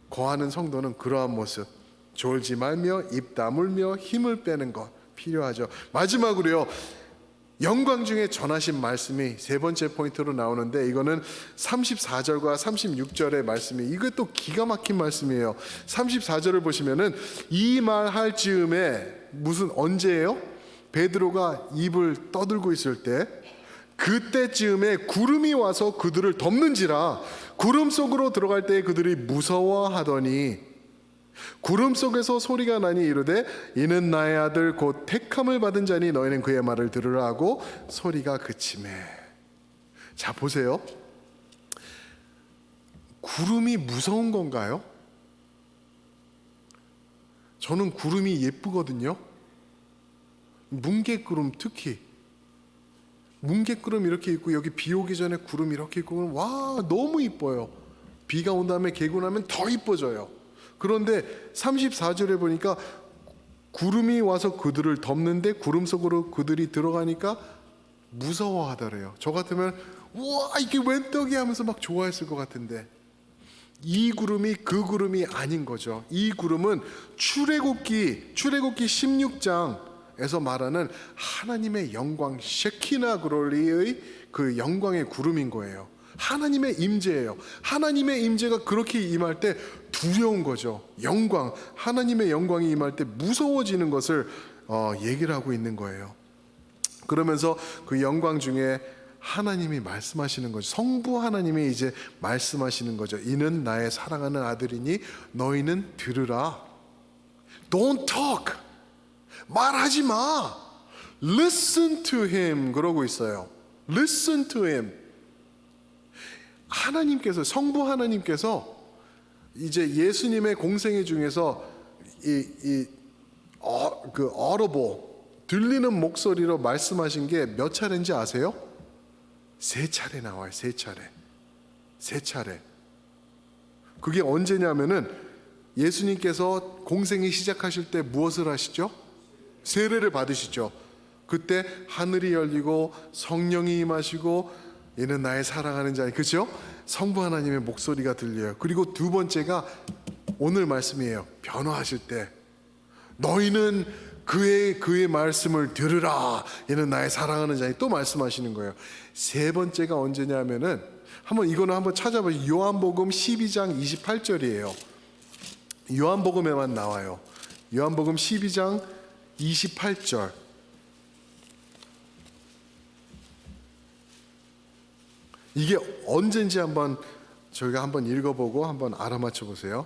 거하는 성도는 그러한 모습, 졸지 말며 입 다물며 힘을 빼는 것 필요하죠. 마지막으로요, 영광 중에 전하신 말씀이 세 번째 포인트로 나오는데, 이거는 34절과 36절의 말씀이, 이것도 기가 막힌 말씀이에요. 34절을 보시면은 이 말 할 즈음에, 무슨 언제예요? 베드로가 입을 떠들고 있을 때, 그때쯤에 구름이 와서 그들을 덮는지라. 구름 속으로 들어갈 때 그들이 무서워하더니 구름 속에서 소리가 나니 이르되 이는 나의 아들 곧 택함을 받은 자니 너희는 그의 말을 들으라 하고 소리가 그치매. 자, 보세요. 구름이 무서운 건가요? 저는 구름이 예쁘거든요. 뭉게구름, 특히 뭉게구름 이렇게 있고 여기 비 오기 전에 구름 이렇게 있고, 와, 너무 이뻐요. 비가 온 다음에 개고 나면 더 이뻐져요. 그런데 34절에 보니까 구름이 와서 그들을 덮는데 구름 속으로 그들이 들어가니까 무서워하더래요. 저 같으면 우와, 이게 웬 떡이야 하면서 막 좋아했을 것 같은데, 이 구름이 그 구름이 아닌 거죠. 이 구름은 출애굽기 16장에서 말하는 하나님의 영광, 셰키나 글로리의 그 영광의 구름인 거예요. 하나님의 임재예요. 하나님의 임재가 그렇게 임할 때 두려운 거죠. 영광, 하나님의 영광이 임할 때 무서워지는 것을 얘기를 하고 있는 거예요. 그러면서 그 영광 중에 하나님이 말씀하시는 거죠. 성부 하나님이 이제 말씀하시는 거죠. 이는 나의 사랑하는 아들이니 너희는 들으라. Don't talk. 말하지 마. Listen to him. 그러고 있어요. Listen to him. 하나님께서, 성부 하나님께서 이제 예수님의 공생애 중에서 그 audible, 들리는 목소리로 말씀하신 게 몇 차례인지 아세요? 3차례 나와요. 3차례. 그게 언제냐면은 예수님께서 공생이 시작하실 때 무엇을 하시죠? 세례를 받으시죠. 그때 하늘이 열리고 성령이 임하시고 이는 나의 사랑하는 자니, 그렇죠? 성부 하나님의 목소리가 들려요. 그리고 두 번째가 오늘 말씀이에요. 변화하실 때 너희는 그의 말씀을 들으라. 이는 나의 사랑하는 자니 또 말씀하시는 거예요. 세 번째가 언제냐면은 이거는 한번 찾아보세요. 요한복음 12장 28절이에요. 요한복음에만 나와요. 요한복음 12장 28절. 이게 언젠지 저희가 한번 읽어보고 한번 알아맞혀 보세요.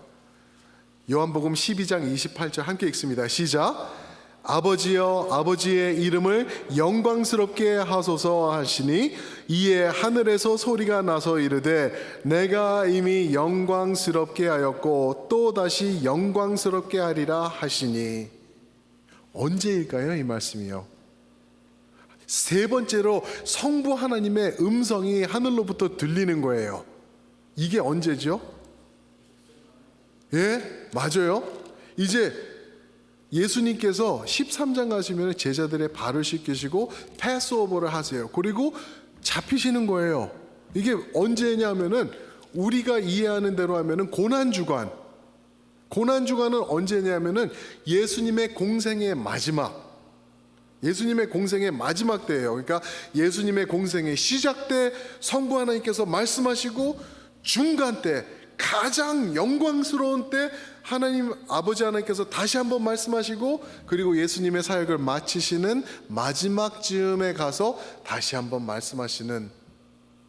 요한복음 12장 28절 함께 읽습니다. 시작. 아버지여 아버지의 이름을 영광스럽게 하소서 하시니 이에 하늘에서 소리가 나서 이르되 내가 이미 영광스럽게 하였고 또 다시 영광스럽게 하리라 하시니. 언제일까요? 이 말씀이요. 세 번째로 성부 하나님의 음성이 하늘로부터 들리는 거예요. 이게 언제죠? 예, 맞아요. 이제 예수님께서 13장 가시면 제자들의 발을 씻기시고 패스오버를 하세요. 그리고 잡히시는 거예요. 이게 언제냐면은 우리가 이해하는 대로 하면은 고난주간. 고난주간은 언제냐면은 예수님의 공생의 마지막. 예수님의 공생의 마지막 때예요. 그러니까 예수님의 공생의 시작 때 성부 하나님께서 말씀하시고 중간 때 가장 영광스러운 때 하나님 아버지 하나님께서 다시 한번 말씀하시고 그리고 예수님의 사역을 마치시는 마지막 즈음에 가서 다시 한번 말씀하시는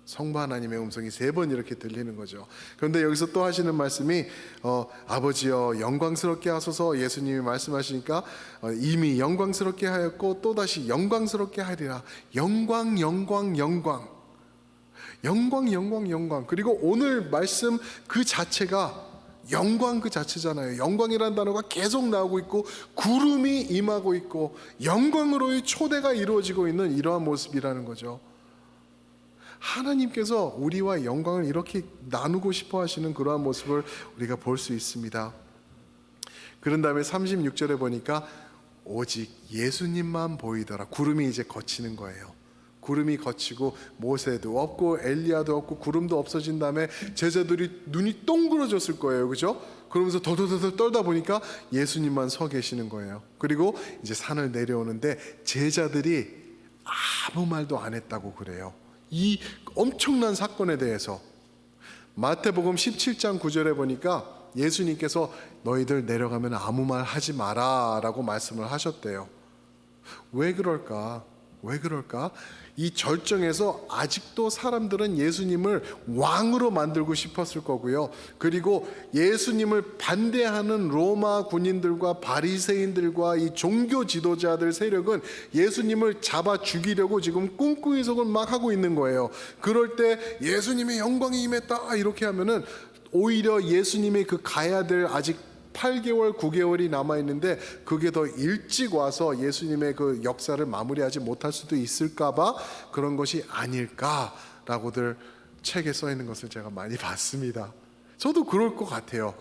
성부 하나님의 음성이 세 번 이렇게 들리는 거죠. 그런데 여기서 또 하시는 말씀이 아버지여 영광스럽게 하소서. 예수님이 말씀하시니까 이미 영광스럽게 하였고 또다시 영광스럽게 하리라. 영광 영광 영광 영광 영광 영광. 그리고 오늘 말씀 그 자체가 영광 그 자체잖아요. 영광이라는 단어가 계속 나오고 있고 구름이 임하고 있고 영광으로의 초대가 이루어지고 있는 이러한 모습이라는 거죠. 하나님께서 우리와 영광을 이렇게 나누고 싶어 하시는 그러한 모습을 우리가 볼 수 있습니다. 그런 다음에 36절에 보니까 오직 예수님만 보이더라. 구름이 이제 거치는 거예요. 구름이 거치고 모세도 없고 엘리야도 없고 구름도 없어진 다음에 제자들이 눈이 동그러졌을 거예요. 그죠? 그러면서 더더더 떨다 보니까 예수님만 서 계시는 거예요. 그리고 이제 산을 내려오는데 제자들이 아무 말도 안 했다고 그래요. 이 엄청난 사건에 대해서 마태복음 17장 9절에 보니까 예수님께서 너희들 내려가면 아무 말 하지 마라 라고 말씀을 하셨대요. 왜 그럴까? 왜 그럴까? 이 절정에서 아직도 사람들은 예수님을 왕으로 만들고 싶었을 거고요. 그리고 예수님을 반대하는 로마 군인들과 바리새인들과 이 종교 지도자들 세력은 예수님을 잡아 죽이려고 지금 꿍꿍이 속을 막 하고 있는 거예요. 그럴 때 예수님의 영광이 임했다 이렇게 하면은 오히려 예수님의 그 가야 될 아직 8개월, 9개월이 남아있는데 그게 더 일찍 와서 예수님의 그 역사를 마무리하지 못할 수도 있을까봐 그런 것이 아닐까라고들 책에 써 있는 것을 제가 많이 봤습니다. 저도 그럴 것 같아요.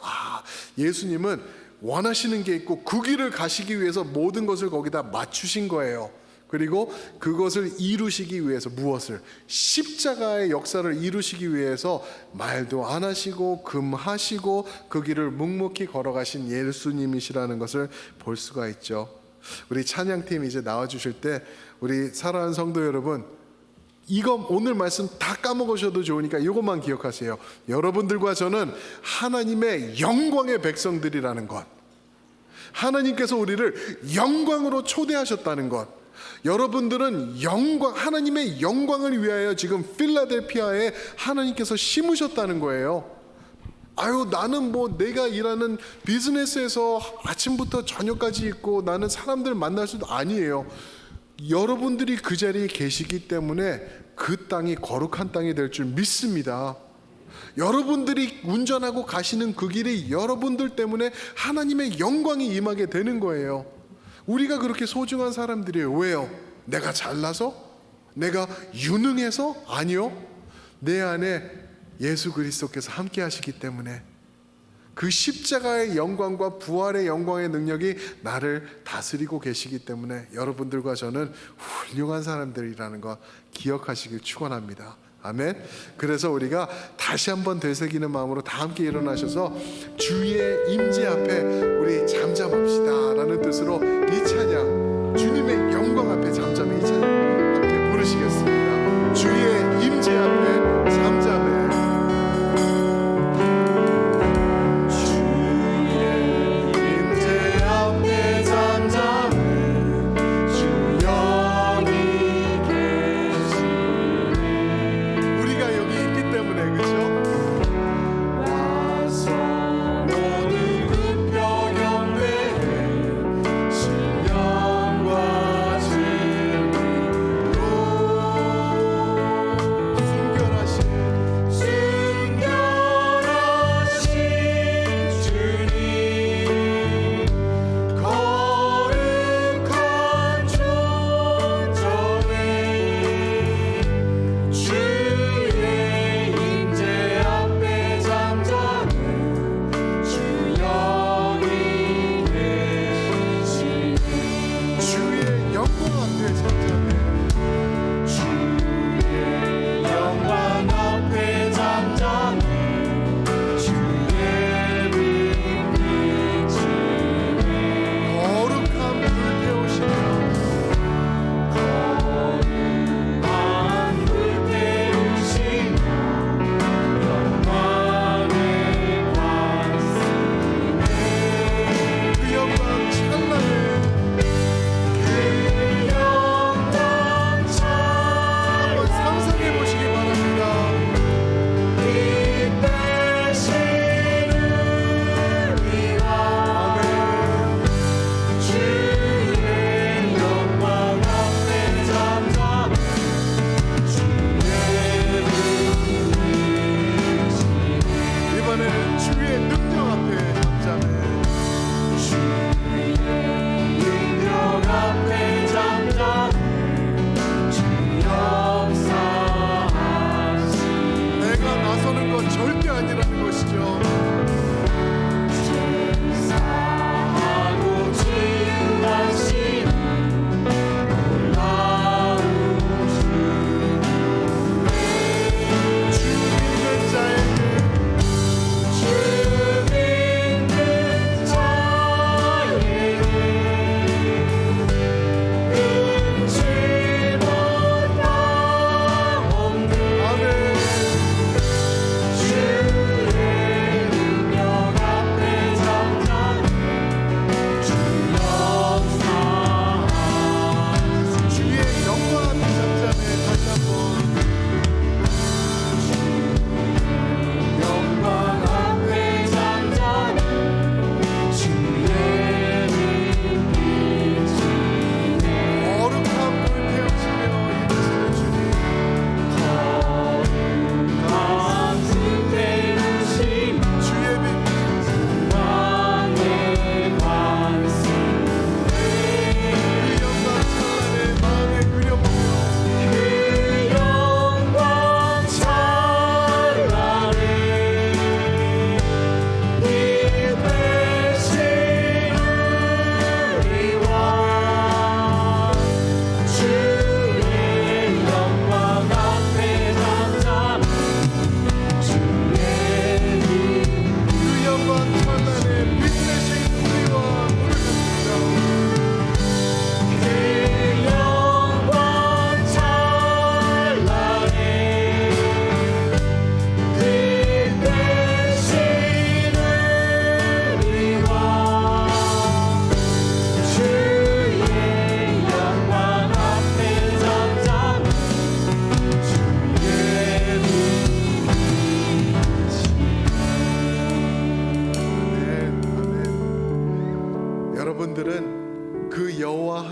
예수님은 원하시는 게 있고 그 길을 가시기 위해서 모든 것을 거기다 맞추신 거예요. 그리고 그것을 이루시기 위해서 무엇을? 십자가의 역사를 이루시기 위해서 말도 안 하시고 금하시고 그 길을 묵묵히 걸어가신 예수님이시라는 것을 볼 수가 있죠. 우리 찬양팀 이제 나와주실 때 우리 사랑하는 성도 여러분, 이거 오늘 말씀 다 까먹으셔도 좋으니까 이것만 기억하세요. 여러분들과 저는 하나님의 영광의 백성들이라는 것, 하나님께서 우리를 영광으로 초대하셨다는 것, 여러분들은 영광, 하나님의 영광을 위하여 지금 필라델피아에 하나님께서 심으셨다는 거예요. 나는 뭐 내가 일하는 비즈니스에서 아침부터 저녁까지 있고 나는 사람들 만날 수도 아니에요. 여러분들이 그 자리에 계시기 때문에 그 땅이 거룩한 땅이 될 줄 믿습니다. 여러분들이 운전하고 가시는 그 길이 여러분들 때문에 하나님의 영광이 임하게 되는 거예요. 우리가 그렇게 소중한 사람들이에요. 왜요? 내가 잘나서? 내가 유능해서? 아니요. 내 안에 예수 그리스도께서 함께 하시기 때문에 그 십자가의 영광과 부활의 영광의 능력이 나를 다스리고 계시기 때문에 여러분들과 저는 훌륭한 사람들이라는 거 기억하시길 축원합니다. 아멘. 그래서 우리가 다시 한번 되새기는 마음으로 다 함께 일어나셔서 주의 임재 앞에 우리 잠잠합시다 라는 뜻으로 이 찬양, 주님의 영광 앞에 잠잠해, 이 찬양 함께 부르시겠습니다. 주의 임재 앞에 잠잠해. 주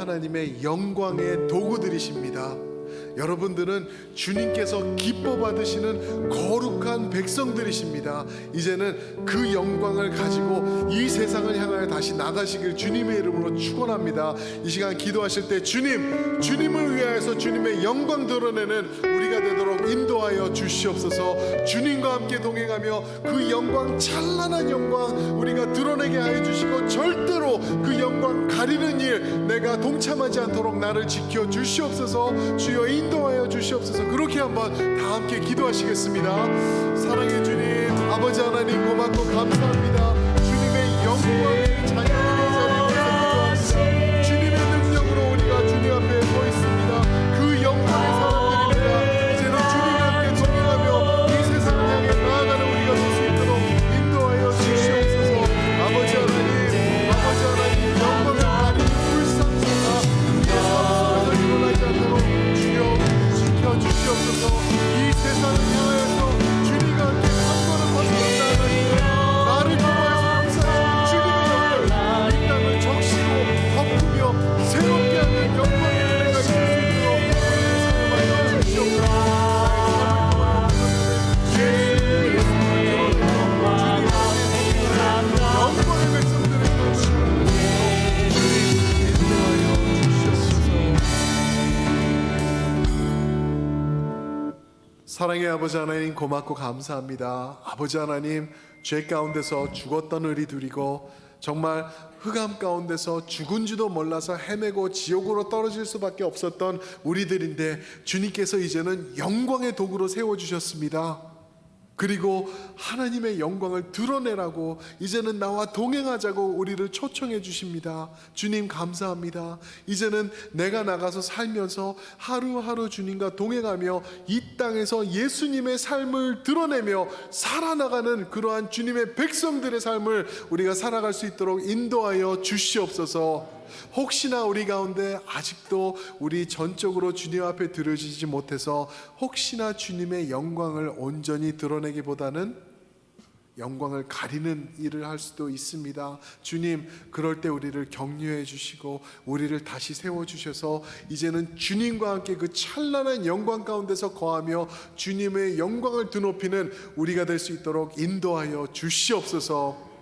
하나님의 영광의 도구들이십니다. 여러분들은 주님께서 기뻐 받으시는 거룩한 백성들이십니다. 이제는 그 영광을 가지고 이 세상을 향하여 다시 나가시길 주님의 이름으로 축원합니다. 이 시간 기도하실 때 주님을 위하여서 주님의 영광 드러내는 우리가 되도록 인도하여 주시옵소서. 주님과 함께 동행하며 그 영광, 찬란한 영광 우리가 드러내게 하여 주시고, 절대로 그 영광 가리는 일 내가 동참하지 않도록 나를 지켜 주시옵소서. 주여 인도하여 주시옵소서. 그렇게 한번 다 함께 기도하시겠습니다. 사랑의 주님, 아버지 하나님 고맙고 감사합니다. 주님의 영광의 자녀들의 자리에 서서 기도합니다. 주님의 능력으로 우리가 주님 앞에 서 있습니다. 그 영광의 사람들입니다. 이제는 주님과 함께 동행하며 이 세상을 향해 나아가는 우리가 될 수 있도록 인도하여 주시옵소서. 아버지 하나님 영광을 가리는 불상사가 우리의 삶 속에서 일어나지 않도록 주여 지켜주시옵소서. 이 세상을 향하여서 주님과 함께 한 걸음 벗어나 나아가시되 나를 통하여서 역사하시는 주님의 영광을 이 땅을 적시고 덮으며 새롭게 하는 영광의 은혜가 있을 수 있도록 우리를 사용하여 주시옵소서. 영광의 백성들의 삶을 인도하여 주시옵소서. 사랑의 아버지 하나님 고맙고 감사합니다. 아버지 하나님, 죄 가운데서 죽었던 우리들이고 정말 흑암 가운데서 죽은지도 몰라서 헤매고 지옥으로 떨어질 수밖에 없었던 우리들인데 주님께서 이제는 영광의 도구로 세워주셨습니다. 그리고 하나님의 영광을 드러내라고 이제는 나와 동행하자고 우리를 초청해 주십니다. 주님 감사합니다. 이제는 내가 나가서 살면서 하루하루 주님과 동행하며 이 땅에서 예수님의 삶을 드러내며 살아나가는 그러한 주님의 백성들의 삶을 우리가 살아갈 수 있도록 인도하여 주시옵소서. 혹시나 우리 가운데 아직도 우리 전적으로 주님 앞에 드려지지 못해서 혹시나 주님의 영광을 온전히 드러내기보다는 영광을 가리는 일을 할 수도 있습니다. 주님, 그럴 때 우리를 격려해 주시고 우리를 다시 세워 주셔서 이제는 주님과 함께 그 찬란한 영광 가운데서 거하며 주님의 영광을 드높이는 우리가 될 수 있도록 인도하여 주시옵소서.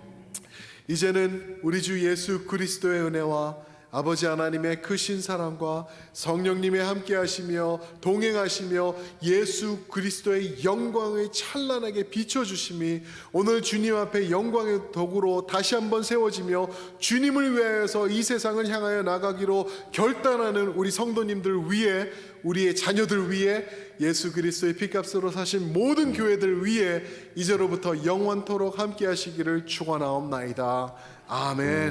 이제는 우리 주 예수 그리스도의 은혜와 아버지 하나님의 크신 사랑과 성령님의 함께 하시며 동행하시며 예수 그리스도의 영광을 찬란하게 비춰주심이 오늘 주님 앞에 영광의 도구로 다시 한번 세워지며 주님을 위하여서 이 세상을 향하여 나가기로 결단하는 우리 성도님들 위해, 우리의 자녀들 위해, 예수 그리스도의 피값으로 사신 모든 교회들 위해 이제로부터 영원토록 함께 하시기를 축원하옵나이다. 아멘.